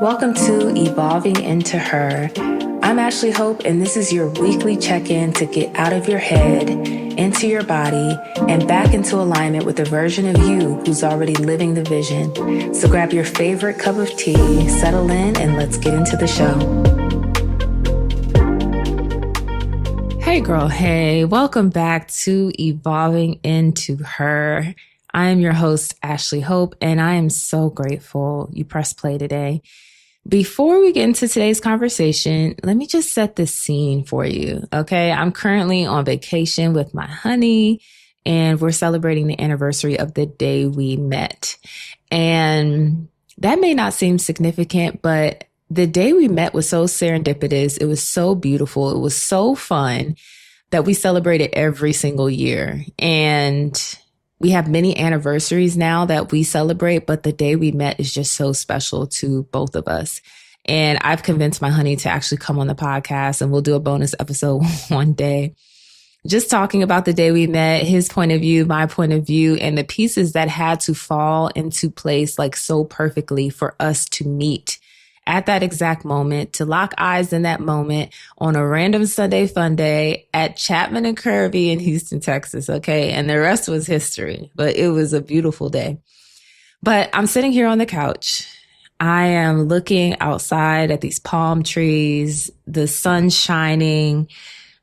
Welcome to Evolving Into Her. I'm Ashlee Hope, and this is your weekly check-in to get out of your head, into your body, and back into alignment with the version of you who's already living the vision. So grab your favorite cup of tea, settle in, and let's get into the show. Hey girl, hey, welcome back to Evolving Into Her. I am your host, Ashlee Hope, and I am so grateful you pressed play today. Before we get into today's conversation, let me just set the scene for you, okay? I'm currently on vacation with my honey, and we're celebrating the anniversary of the day we met. And that may not seem significant, but the day we met was so serendipitous. It was so beautiful. It was so fun that we celebrated every single year. And we have many anniversaries now that we celebrate, but the day we met is just so special to both of us. And I've convinced my honey to actually come on the podcast, and we'll do a bonus episode one day. Just talking about the day we met, his point of view, my point of view, and the pieces that had to fall into place like so perfectly for us to meet at that exact moment, to lock eyes in that moment on a random Sunday fun day at Chapman and Kirby in Houston, Texas. Okay. And the rest was history, but it was a beautiful day. But I'm sitting here on the couch. I am looking outside at these palm trees, the sun shining.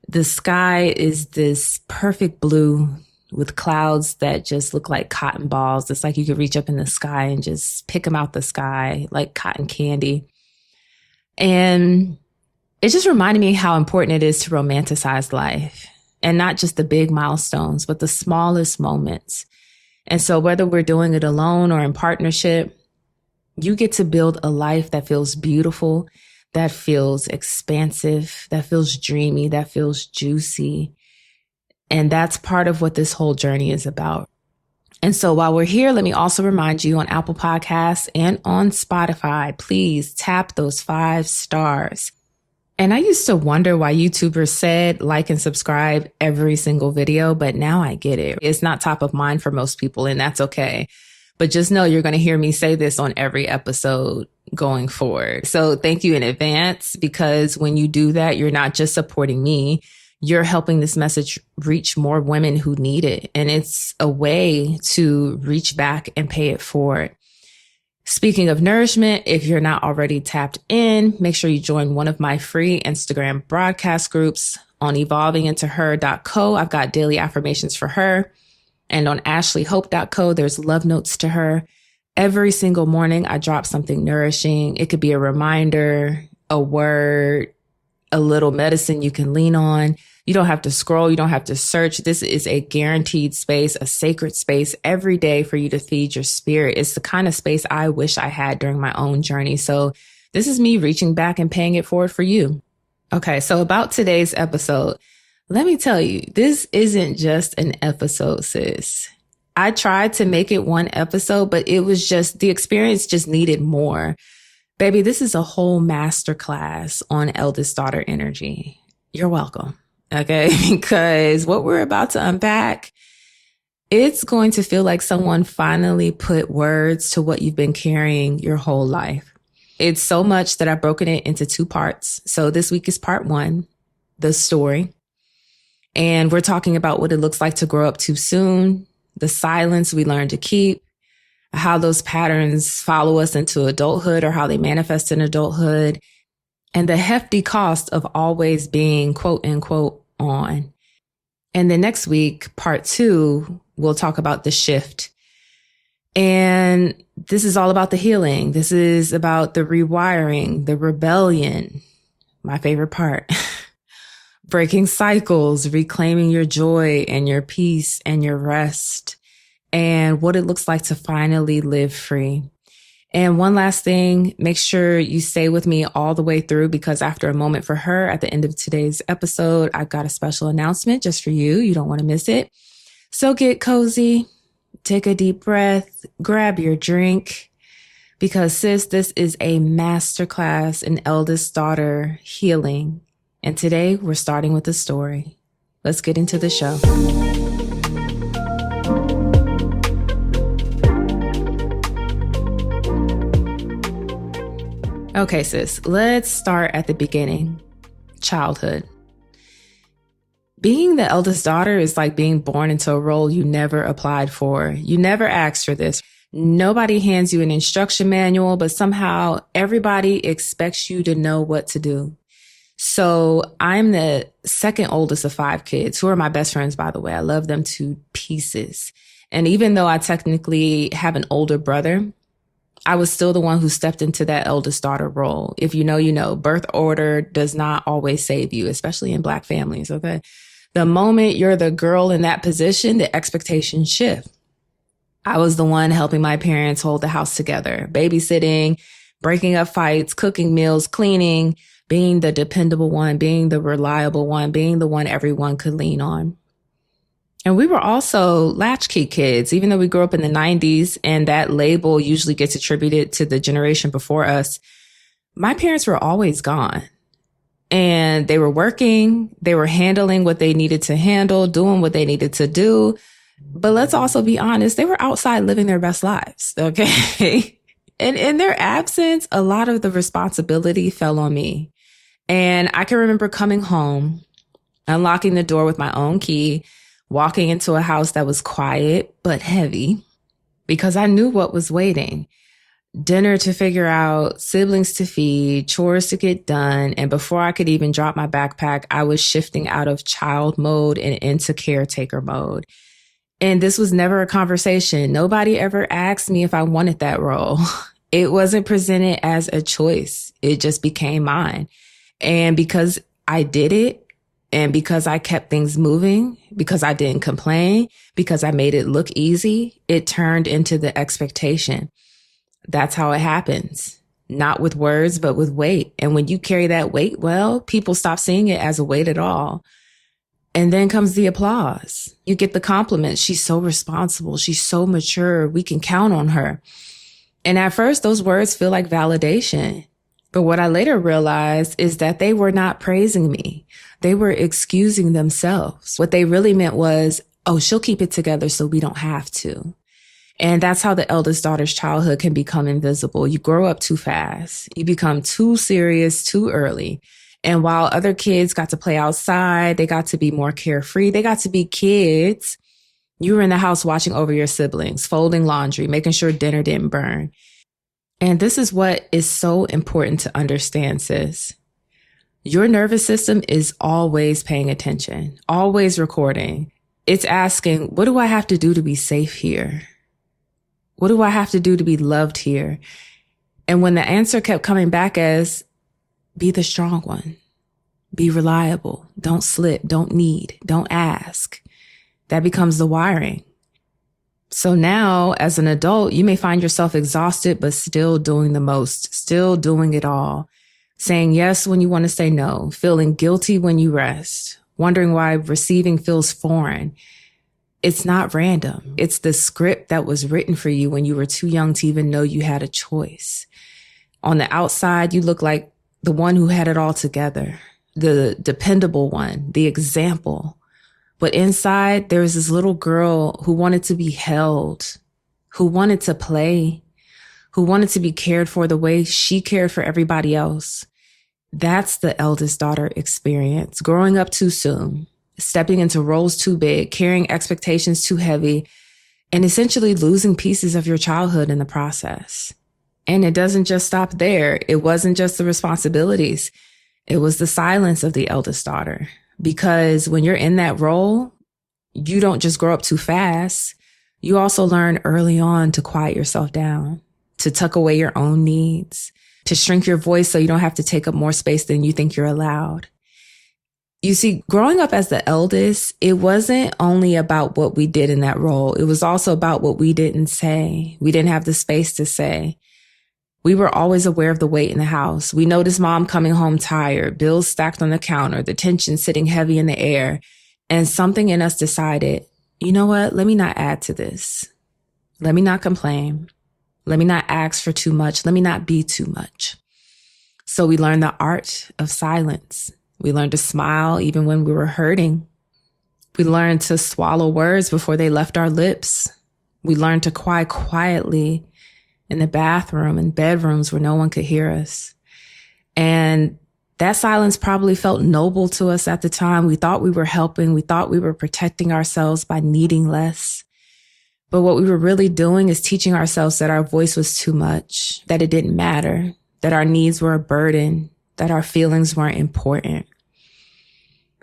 The sky is this perfect blue with clouds that just look like cotton balls. It's like you could reach up in the sky and just pick them out the sky like cotton candy. And it just reminded me how important it is to romanticize life, and not just the big milestones, but the smallest moments. And so whether we're doing it alone or in partnership, you get to build a life that feels beautiful, that feels expansive, that feels dreamy, that feels juicy. And that's part of what this whole journey is about. And so while we're here, let me also remind you on Apple Podcasts and on Spotify, please tap those 5 stars. And I used to wonder why YouTubers said like and subscribe every single video, but now I get it. It's not top of mind for most people, and that's okay. But just know you're going to hear me say this on every episode going forward. So thank you in advance, because when you do that, you're not just supporting me. You're helping this message reach more women who need it. And it's a way to reach back and pay it forward. Speaking of nourishment, if you're not already tapped in, make sure you join one of my free Instagram broadcast groups on evolvingintoher.co. I've got daily affirmations for her. And on ashleehope.co, there's love notes to her. Every single morning, I drop something nourishing. It could be a reminder, a word, a little medicine you can lean on. You don't have to scroll. You don't have to search. This is a guaranteed space, a sacred space every day for you to feed your spirit. It's the kind of space I wish I had during my own journey. So this is me reaching back and paying it forward for you. Okay, so about today's episode, let me tell you, this isn't just an episode, sis. I tried to make it one episode, but it was just, the experience just needed more. Baby, this is a whole masterclass on eldest daughter energy. You're welcome. Okay. Because what we're about to unpack, it's going to feel like someone finally put words to what you've been carrying your whole life. It's so much that I've broken it into 2 parts. So this week is part 1, the story. And we're talking about what it looks like to grow up too soon, the silence we learn to keep, how those patterns follow us into adulthood or how they manifest in adulthood, and the hefty cost of always being quote unquote on. And then next week, part 2, we'll talk about the shift. And this is all about the healing. This is about the rewiring, the rebellion, my favorite part, breaking cycles, reclaiming your joy and your peace and your rest, and what it looks like to finally live free. And one last thing, make sure you stay with me all the way through, because after a moment for her at the end of today's episode, I've got a special announcement just for you. You don't want to miss it. So get cozy, take a deep breath, grab your drink, because sis, this is a masterclass in eldest daughter healing. And today we're starting with a story. Let's get into the show. Okay, sis, let's start at the beginning. Childhood. Being the eldest daughter is like being born into a role you never applied for. You never asked for this. Nobody hands you an instruction manual, but somehow everybody expects you to know what to do. So I'm the second oldest of 5 kids, who are my best friends, by the way. I love them to pieces. And even though I technically have an older brother, I was still the one who stepped into that eldest daughter role. If you know, you know, birth order does not always save you, especially in Black families, okay? The moment you're the girl in that position, the expectations shift. I was the one helping my parents hold the house together, babysitting, breaking up fights, cooking meals, cleaning, being the dependable one, being the reliable one, being the one everyone could lean on. And we were also latchkey kids, even though we grew up in the 90s and that label usually gets attributed to the generation before us. My parents were always gone. And they were working, they were handling what they needed to handle, doing what they needed to do. But let's also be honest, they were outside living their best lives, okay? And in their absence, a lot of the responsibility fell on me. And I can remember coming home, unlocking the door with my own key, walking into a house that was quiet but heavy because I knew what was waiting. Dinner to figure out, siblings to feed, chores to get done. And before I could even drop my backpack, I was shifting out of child mode and into caretaker mode. And this was never a conversation. Nobody ever asked me if I wanted that role. It wasn't presented as a choice. It just became mine. And because I did it, and because I kept things moving, because I didn't complain, because I made it look easy, it turned into the expectation. That's how it happens. Not with words, but with weight. And when you carry that weight well, people stop seeing it as a weight at all. And then comes the applause. You get the compliments. She's so responsible. She's so mature. We can count on her. And at first, those words feel like validation. But what I later realized is that they were not praising me. They were excusing themselves. What they really meant was, oh, she'll keep it together so we don't have to. And that's how the eldest daughter's childhood can become invisible. You grow up too fast. You become too serious too early. And while other kids got to play outside, they got to be more carefree, they got to be kids, you were in the house watching over your siblings, folding laundry, making sure dinner didn't burn. And this is what is so important to understand, sis. Your nervous system is always paying attention, always recording. It's asking, what do I have to do to be safe here? What do I have to do to be loved here? And when the answer kept coming back as, be the strong one, be reliable, don't slip, don't need, don't ask, that becomes the wiring. So now, as an adult, you may find yourself exhausted, but still doing the most, still doing it all, saying yes when you want to say no, feeling guilty when you rest, wondering why receiving feels foreign. It's not random. It's the script that was written for you when you were too young to even know you had a choice. On the outside, you look like the one who had it all together, the dependable one, the example. But inside, there was this little girl who wanted to be held, who wanted to play, who wanted to be cared for the way she cared for everybody else. That's the eldest daughter experience, growing up too soon, stepping into roles too big, carrying expectations too heavy, and essentially losing pieces of your childhood in the process. And it doesn't just stop there. It wasn't just the responsibilities. It was the silence of the eldest daughter. Because when you're in that role, you don't just grow up too fast. You also learn early on to quiet yourself down, to tuck away your own needs, to shrink your voice so you don't have to take up more space than you think you're allowed. You see, growing up as the eldest, it wasn't only about what we did in that role. It was also about what we didn't say. We didn't have the space to say. We were always aware of the weight in the house. We noticed mom coming home tired, bills stacked on the counter, the tension sitting heavy in the air. And something in us decided, you know what? Let me not add to this. Let me not complain. Let me not ask for too much. Let me not be too much. So we learned the art of silence. We learned to smile even when we were hurting. We learned to swallow words before they left our lips. We learned to cry quietly in the bathroom and bedrooms where no one could hear us. And that silence probably felt noble to us at the time. We thought we were helping. We thought we were protecting ourselves by needing less. But what we were really doing is teaching ourselves that our voice was too much, that it didn't matter, that our needs were a burden, that our feelings weren't important.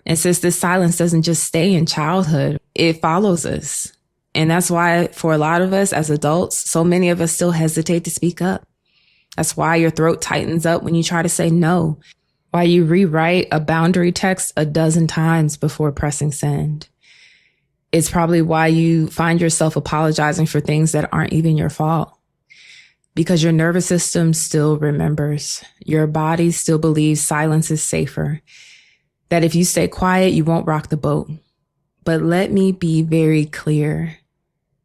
And since this silence doesn't just stay in childhood, it follows us. And that's why for a lot of us as adults, so many of us still hesitate to speak up. That's why your throat tightens up when you try to say no, why you rewrite a boundary text a dozen times before pressing send. It's probably why you find yourself apologizing for things that aren't even your fault. Because your nervous system still remembers. Your body still believes silence is safer. That if you stay quiet, you won't rock the boat. But let me be very clear.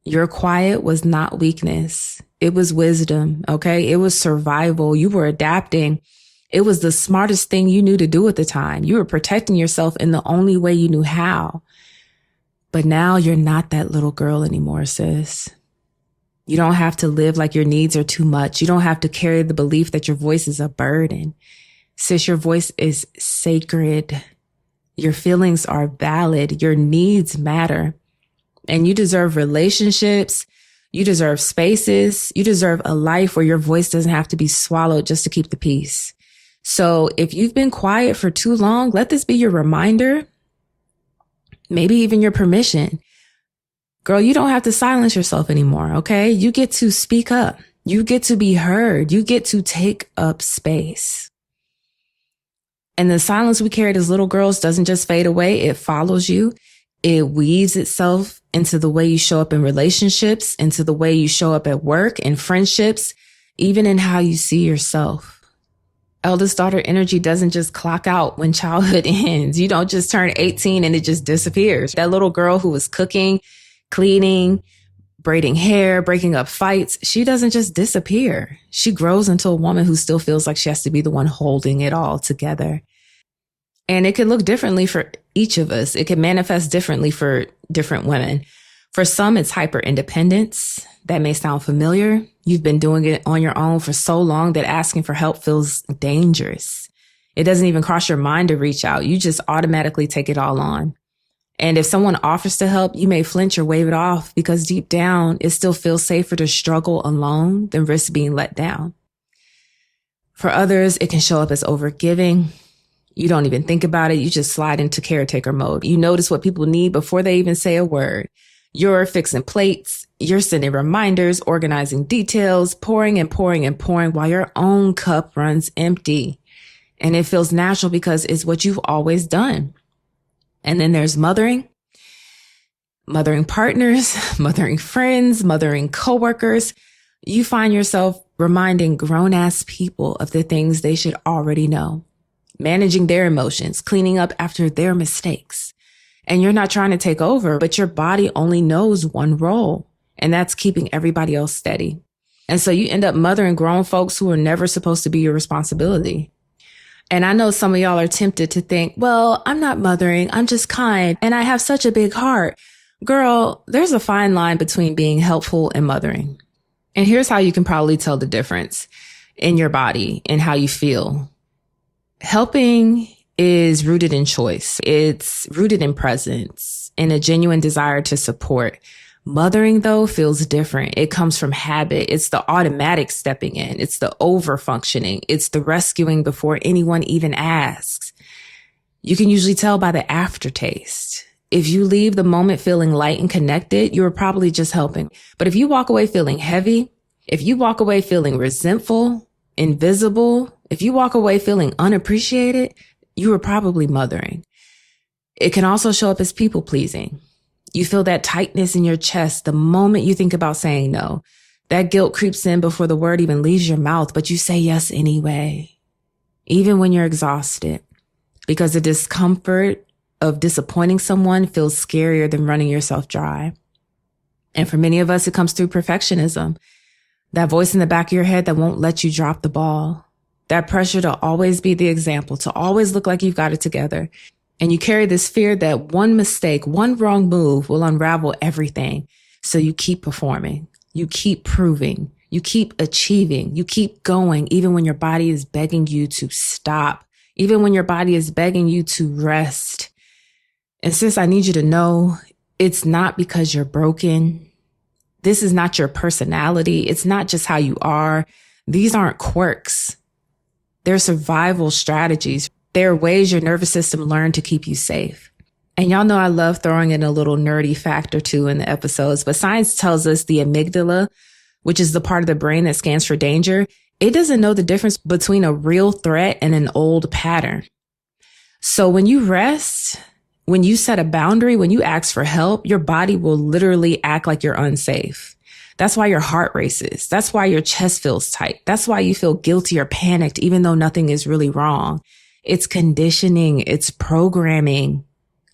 Your quiet was not weakness. It was wisdom, okay? It was survival. You were adapting. It was the smartest thing you knew to do at the time. You were protecting yourself in the only way you knew how. But now you're not that little girl anymore, sis. You don't have to live like your needs are too much. You don't have to carry the belief that your voice is a burden. Sis, your voice is sacred. Your feelings are valid. Your needs matter. And you deserve relationships. You deserve spaces. You deserve a life where your voice doesn't have to be swallowed just to keep the peace. So if you've been quiet for too long, let this be your reminder, maybe even your permission. Girl, you don't have to silence yourself anymore, okay? You get to speak up. You get to be heard. You get to take up space. And the silence we carried as little girls doesn't just fade away. It follows you. It weaves itself into the way you show up in relationships, into the way you show up at work and friendships, even in how you see yourself. Eldest daughter energy doesn't just clock out when childhood ends. You don't just turn 18 and it just disappears. That little girl who was cooking, cleaning, braiding hair, breaking up fights, she doesn't just disappear. She grows into a woman who still feels like she has to be the one holding it all together. And it can look differently for each of us. It can manifest differently for different women. For some, it's hyper independence. That may sound familiar. You've been doing it on your own for so long that asking for help feels dangerous. It doesn't even cross your mind to reach out. You just automatically take it all on. And if someone offers to help, you may flinch or wave it off because deep down, it still feels safer to struggle alone than risk being let down. For others, it can show up as overgiving. You don't even think about it. You just slide into caretaker mode. You notice what people need before they even say a word. You're fixing plates. You're sending reminders, organizing details, pouring and pouring and pouring while your own cup runs empty. And it feels natural because it's what you've always done. And then there's mothering partners, mothering friends, mothering coworkers. You find yourself reminding grown-ass people of the things they should already know, managing their emotions, cleaning up after their mistakes. And you're not trying to take over, but your body only knows one role, and that's keeping everybody else steady. And so you end up mothering grown folks who are never supposed to be your responsibility. And I know some of y'all are tempted to think, well, I'm not mothering, I'm just kind, and I have such a big heart. Girl, there's a fine line between being helpful and mothering. And here's how you can probably tell the difference in your body and how you feel. Helping is rooted in choice. It's rooted in presence and a genuine desire to support. Mothering, though, feels different. It comes from habit. It's the automatic stepping in. It's the over-functioning. It's the rescuing before anyone even asks. You can usually tell by the aftertaste. If you leave the moment feeling light and connected, you were probably just helping. But if you walk away feeling heavy, if you walk away feeling resentful, invisible, if you walk away feeling unappreciated, you were probably mothering. It can also show up as people pleasing. You feel that tightness in your chest the moment you think about saying no. That guilt creeps in before the word even leaves your mouth, but you say yes anyway, even when you're exhausted, because the discomfort of disappointing someone feels scarier than running yourself dry. And for many of us, it comes through perfectionism. That voice in the back of your head that won't let you drop the ball. That pressure to always be the example, to always look like you've got it together. And you carry this fear that one mistake, one wrong move will unravel everything. So you keep performing. You keep proving. You keep achieving. You keep going, even when your body is begging you to stop, even when your body is begging you to rest. And sis, I need you to know it's not because you're broken. This is not your personality. It's not just how you are. These aren't quirks. They're survival strategies. They're ways your nervous system learned to keep you safe. And y'all know I love throwing in a little nerdy fact or two in the episodes, but science tells us the amygdala, which is the part of the brain that scans for danger, it doesn't know the difference between a real threat and an old pattern. So when you rest, when you set a boundary, when you ask for help, your body will literally act like you're unsafe. That's why your heart races. That's why your chest feels tight. That's why you feel guilty or panicked, even though nothing is really wrong. It's conditioning. It's programming.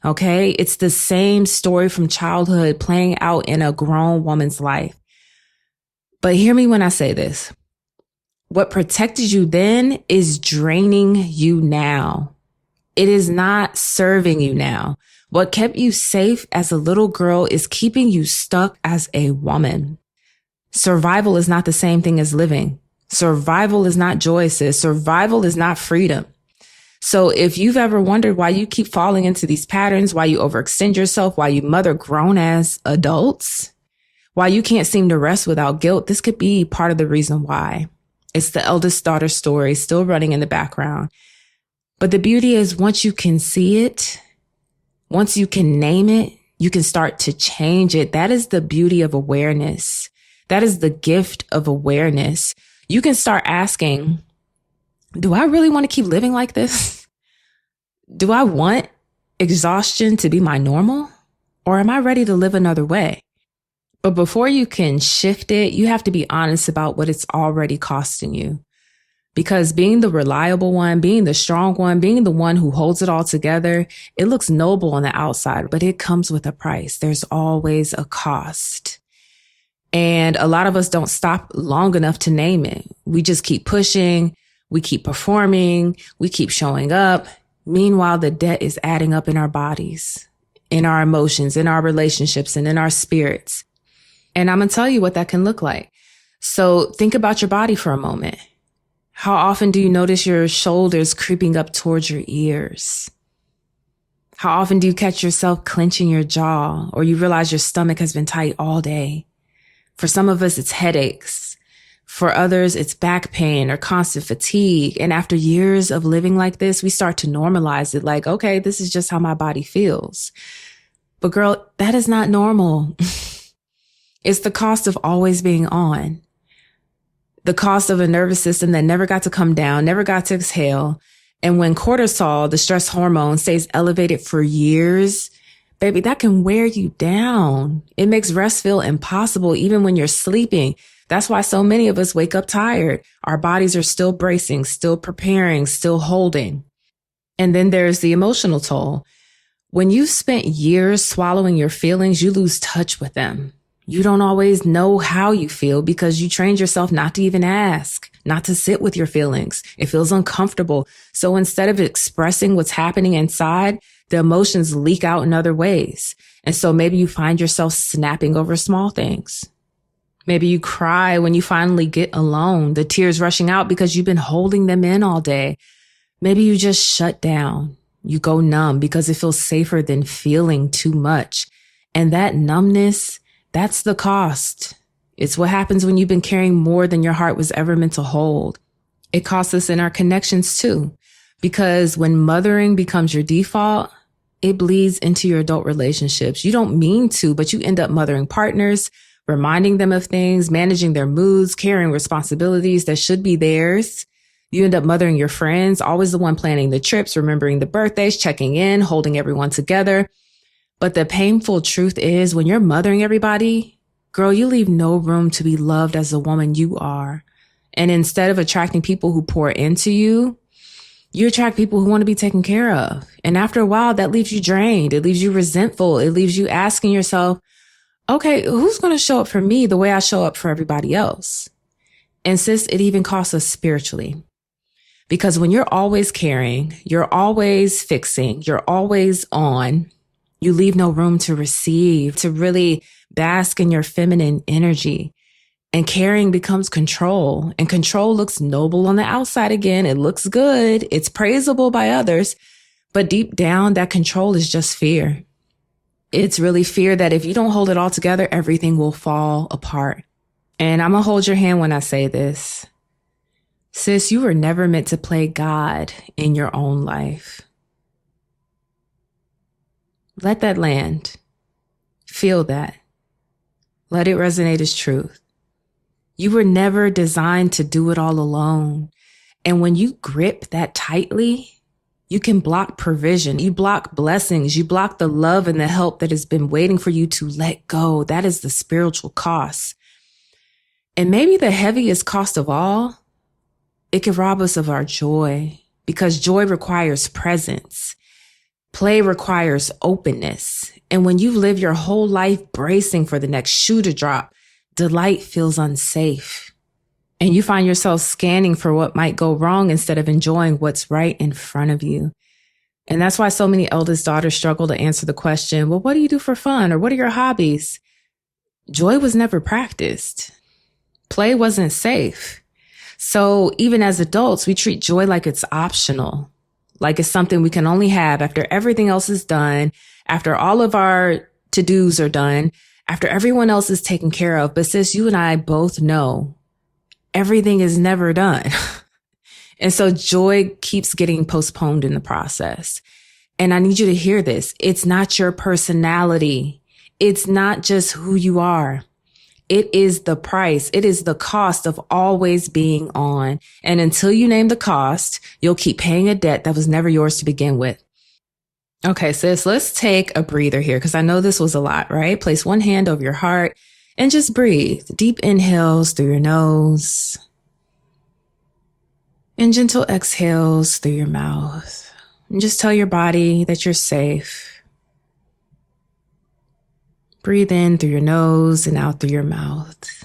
Okay. It's the same story from childhood playing out in a grown woman's life. But hear me when I say this. What protected you then is draining you now. It is not serving you now. What kept you safe as a little girl is keeping you stuck as a woman. Survival is not the same thing as living. Survival is not joy, sis. Survival is not freedom. So if you've ever wondered why you keep falling into these patterns, why you overextend yourself, why you mother grown as adults, why you can't seem to rest without guilt, this could be part of the reason why. It's the eldest daughter story still running in the background. But the beauty is once you can see it, once you can name it, you can start to change it. That is the beauty of awareness. That is the gift of awareness. You can start asking, do I really want to keep living like this? Do I want exhaustion to be my normal? Or am I ready to live another way? But before you can shift it, you have to be honest about what it's already costing you. Because being the reliable one, being the strong one, being the one who holds it all together, it looks noble on the outside, but it comes with a price. There's always a cost. And a lot of us don't stop long enough to name it. We just keep pushing. We keep performing. We keep showing up. Meanwhile, the debt is adding up in our bodies, in our emotions, in our relationships, and in our spirits. And I'm going to tell you what that can look like. So think about your body for a moment. How often do you notice your shoulders creeping up towards your ears? How often do you catch yourself clenching your jaw or you realize your stomach has been tight all day? For some of us, it's headaches. For others, it's back pain or constant fatigue. And after years of living like this, we start to normalize it like, okay, this is just how my body feels. But girl, that is not normal. It's the cost of always being on. The cost of a nervous system that never got to come down, never got to exhale. And when cortisol, the stress hormone, stays elevated for years, baby, that can wear you down. It makes rest feel impossible even when you're sleeping. That's why so many of us wake up tired. Our bodies are still bracing, still preparing, still holding. And then there's the emotional toll. When you've spent years swallowing your feelings, you lose touch with them. You don't always know how you feel because you trained yourself not to even ask, not to sit with your feelings. It feels uncomfortable. So instead of expressing what's happening inside, the emotions leak out in other ways. And so maybe you find yourself snapping over small things. Maybe you cry when you finally get alone, the tears rushing out because you've been holding them in all day. Maybe you just shut down. You go numb because it feels safer than feeling too much. And that numbness, that's the cost. It's what happens when you've been carrying more than your heart was ever meant to hold. It costs us in our connections too, because when mothering becomes your default, it bleeds into your adult relationships. You don't mean to, but you end up mothering partners, reminding them of things, managing their moods, carrying responsibilities that should be theirs. You end up mothering your friends, always the one planning the trips, remembering the birthdays, checking in, holding everyone together. But the painful truth is when you're mothering everybody, girl, you leave no room to be loved as the woman you are. And instead of attracting people who pour into you, you attract people who want to be taken care of. And after a while, that leaves you drained. It leaves you resentful. It leaves you asking yourself, okay, who's going to show up for me the way I show up for everybody else? And sis, it even costs us spiritually. Because when you're always caring, you're always fixing, you're always on, you leave no room to receive, to really bask in your feminine energy. And caring becomes control. And control looks noble on the outside again. It looks good. It's praisable by others. But deep down, that control is just fear. It's really fear that if you don't hold it all together, everything will fall apart. And I'm going to hold your hand when I say this. Sis, you were never meant to play God in your own life. Let that land. Feel that. Let it resonate as truth. You were never designed to do it all alone. And when you grip that tightly, you can block provision. You block blessings. You block the love and the help that has been waiting for you to let go. That is the spiritual cost. And maybe the heaviest cost of all, it can rob us of our joy, because joy requires presence. Play requires openness. And when you live your whole life bracing for the next shoe to drop, delight feels unsafe. And you find yourself scanning for what might go wrong instead of enjoying what's right in front of you. And that's why so many eldest daughters struggle to answer the question, well, what do you do for fun? Or what are your hobbies? Joy was never practiced. Play wasn't safe. So even as adults, we treat joy like it's optional, like it's something we can only have after everything else is done, after all of our to-dos are done, after everyone else is taken care of. But sis, you and I both know everything is never done. And so joy keeps getting postponed in the process. And I need you to hear this. It's not your personality. It's not just who you are. It is the price. It is the cost of always being on. And until you name the cost, you'll keep paying a debt that was never yours to begin with. Okay, sis, let's take a breather here, because I know this was a lot, right? Place one hand over your heart and just breathe. Deep inhales through your nose and gentle exhales through your mouth. And just tell your body that you're safe. Breathe in through your nose and out through your mouth.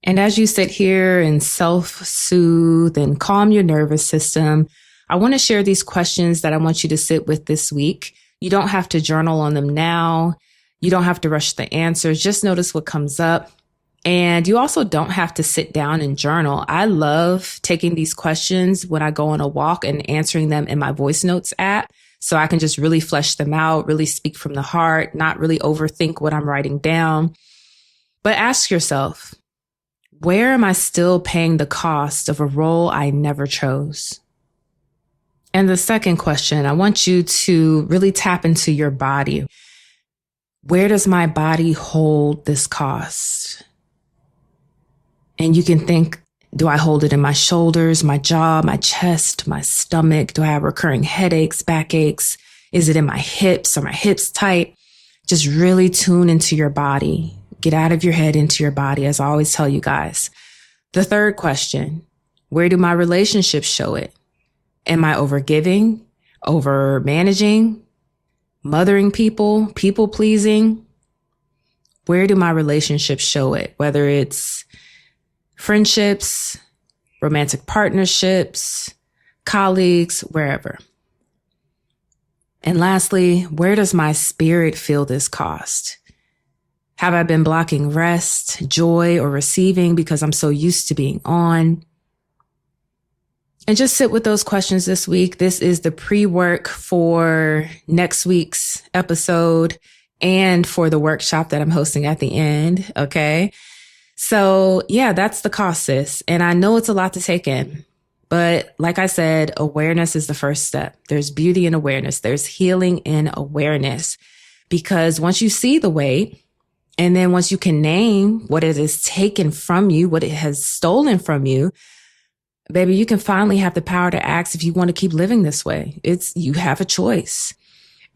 And as you sit here and self-soothe and calm your nervous system, I want to share these questions that I want you to sit with this week. You don't have to journal on them now. You don't have to rush the answers. Just notice what comes up. And you also don't have to sit down and journal. I love taking these questions when I go on a walk and answering them in my voice notes app, so I can just really flesh them out, really speak from the heart, not really overthink what I'm writing down. But ask yourself, where am I still paying the cost of a role I never chose? And the second question, I want you to really tap into your body. Where does my body hold this cost? And you can think, do I hold it in my shoulders, my jaw, my chest, my stomach? Do I have recurring headaches, backaches? Is it in my hips? Are my hips tight? Just really tune into your body. Get out of your head into your body, as I always tell you guys. The third question, where do my relationships show it? Am I overgiving, over managing, mothering people, people pleasing? Where do my relationships show it? Whether it's friendships, romantic partnerships, colleagues, wherever. And lastly, where does my spirit feel this cost? Have I been blocking rest, joy, or receiving because I'm so used to being on? And just sit with those questions this week. This is the pre-work for next week's episode and for the workshop that I'm hosting at the end. Okay. So yeah, that's the cost, sis. And I know it's a lot to take in, but like I said, awareness is the first step. There's beauty in awareness. There's healing in awareness, because once you see the weight, and then once you can name what it has taken from you, what it has stolen from you, baby, you can finally have the power to ask if you want to keep living this way. You have a choice.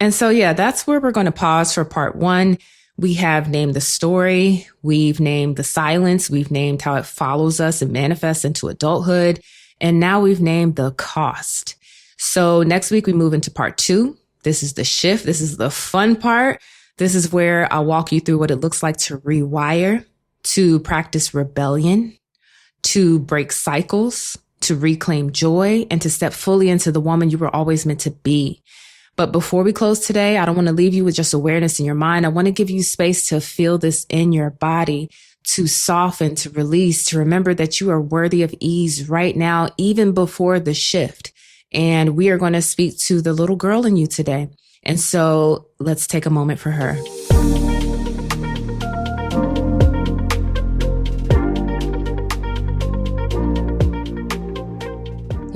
And so, yeah, that's where we're going to pause for part one. We have named the story. We've named the silence. We've named how it follows us and manifests into adulthood. And now we've named the cost. So next week we move into part two. This is the shift. This is the fun part. This is where I'll walk you through what it looks like to rewire, to practice rebellion, to break cycles, to reclaim joy, and to step fully into the woman you were always meant to be. But before we close today, I don't want to leave you with just awareness in your mind. I want to give you space to feel this in your body, to soften, to release, to remember that you are worthy of ease right now, even before the shift. And we are going to speak to the little girl in you today. And so let's take a moment for her.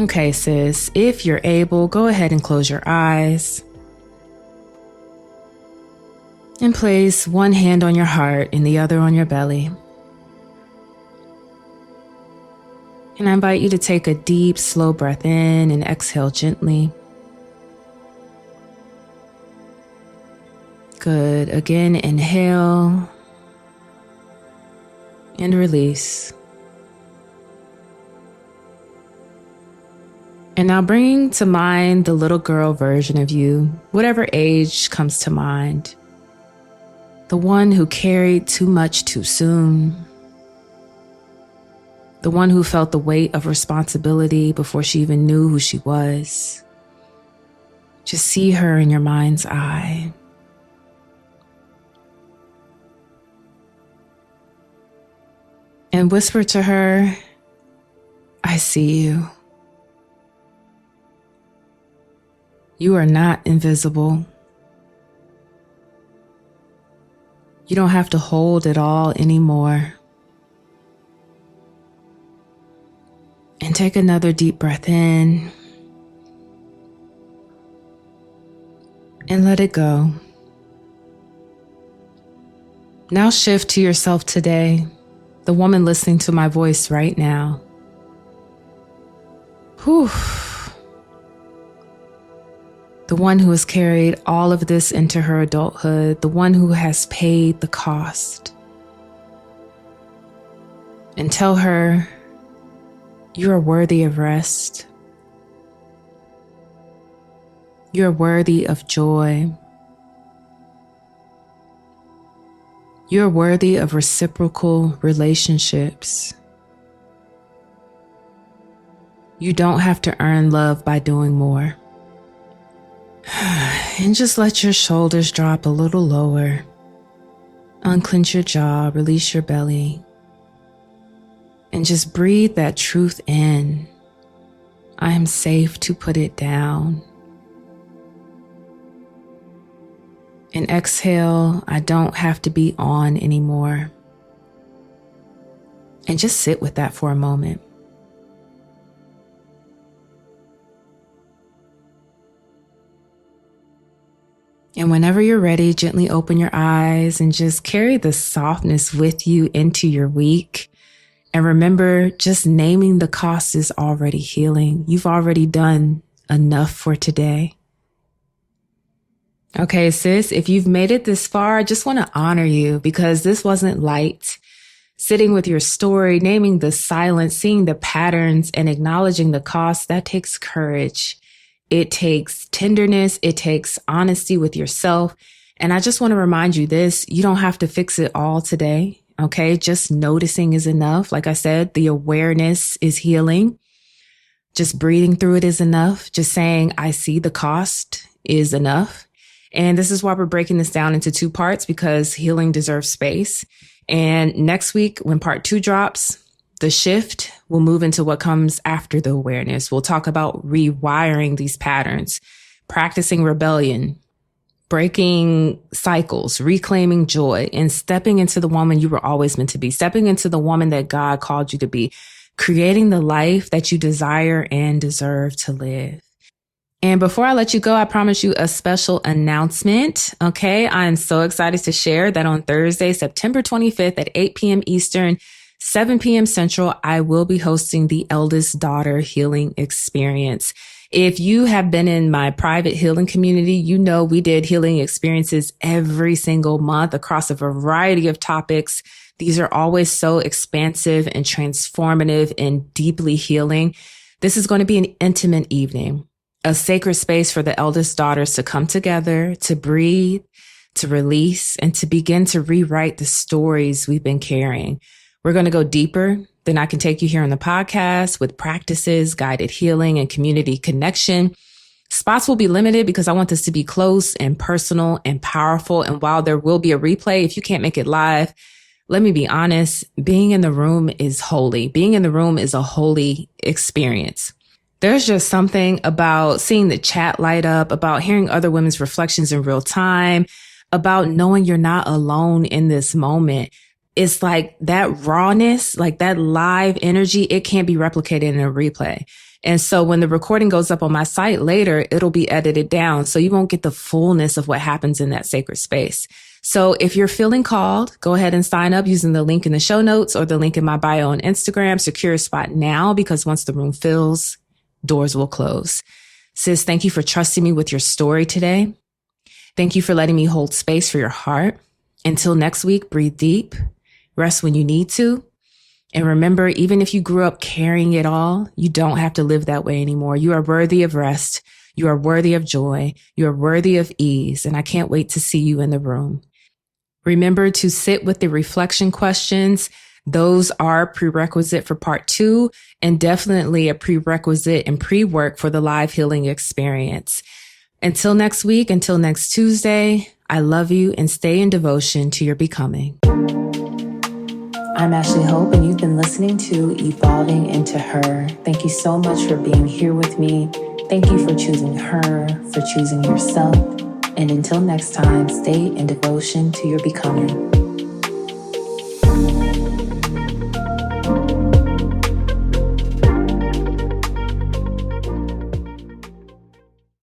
Okay, sis, if you're able, go ahead and close your eyes. And place one hand on your heart and the other on your belly. And I invite you to take a deep, slow breath in and exhale gently. Good. Again, inhale and release. And now bring to mind the little girl version of you, whatever age comes to mind. The one who carried too much too soon. The one who felt the weight of responsibility before she even knew who she was. Just see her in your mind's eye. And whisper to her, I see you. You are not invisible. You don't have to hold it all anymore. And take another deep breath in. And let it go. Now shift to yourself today, the woman listening to my voice right now. Whew. The one who has carried all of this into her adulthood, the one who has paid the cost. And tell her, you are worthy of rest. You are worthy of joy. You are worthy of reciprocal relationships. You don't have to earn love by doing more. And just let your shoulders drop a little lower. Unclench your jaw, release your belly. And just breathe that truth in. I am safe to put it down. And exhale, I don't have to be on anymore. And just sit with that for a moment. And whenever you're ready, gently open your eyes and just carry the softness with you into your week. And remember, just naming the cost is already healing. You've already done enough for today. Okay, sis, if you've made it this far, I just want to honor you because this wasn't light. Sitting with your story, naming the silence, seeing the patterns, and acknowledging the cost, that takes courage. It takes tenderness. It takes honesty with yourself. And I just want to remind you this, you don't have to fix it all today. Okay. Just noticing is enough. Like I said, the awareness is healing. Just breathing through it is enough. Just saying, I see the cost is enough. And this is why we're breaking this down into 2 parts because healing deserves space. And next week, when part 2 drops, the shift will move into what comes after the awareness. We'll talk about rewiring these patterns, practicing rebellion, breaking cycles, reclaiming joy, and stepping into the woman you were always meant to be, stepping into the woman that God called you to be, creating the life that you desire and deserve to live. And before I let you go, I promise you a special announcement. Okay. I'm so excited to share that on Thursday, September 25th at 8 p.m. Eastern, 7 p.m. Central, I will be hosting the Eldest Daughter Healing Experience. If you have been in my private healing community, you know we did healing experiences every single month across a variety of topics. These are always so expansive and transformative and deeply healing. This is going to be an intimate evening, a sacred space for the eldest daughters to come together, to breathe, to release, and to begin to rewrite the stories we've been carrying. We're going to go deeper than I can take you here on the podcast with practices, guided healing, and community connection. Spots will be limited because I want this to be close and personal and powerful. And while there will be a replay, if you can't make it live, Let me be honest, being in the room is holy. Being in the room is a holy experience. There's just something about seeing the chat light up, about hearing other women's reflections in real time, about knowing you're not alone in this moment. It's like that rawness, like that live energy, it can't be replicated in a replay. And so when the recording goes up on my site later, it'll be edited down. So you won't get the fullness of what happens in that sacred space. So if you're feeling called, go ahead and sign up using the link in the show notes or the link in my bio on Instagram. Secure a spot now, because once the room fills, doors will close. Sis, thank you for trusting me with your story today. Thank you for letting me hold space for your heart. Until next week, breathe deep, rest when you need to. And remember, even if you grew up carrying it all, you don't have to live that way anymore. You are worthy of rest. You are worthy of joy. You are worthy of ease. And I can't wait to see you in the room. Remember to sit with the reflection questions. Those are prerequisite for part 2 and definitely a prerequisite and pre-work for the live healing experience. Until next week, until next Tuesday, I love you and stay in devotion to your becoming. I'm Ashlee Hope, and you've been listening to Evolving Into Her. Thank you so much for being here with me. Thank you for choosing her, for choosing yourself. And until next time, stay in devotion to your becoming.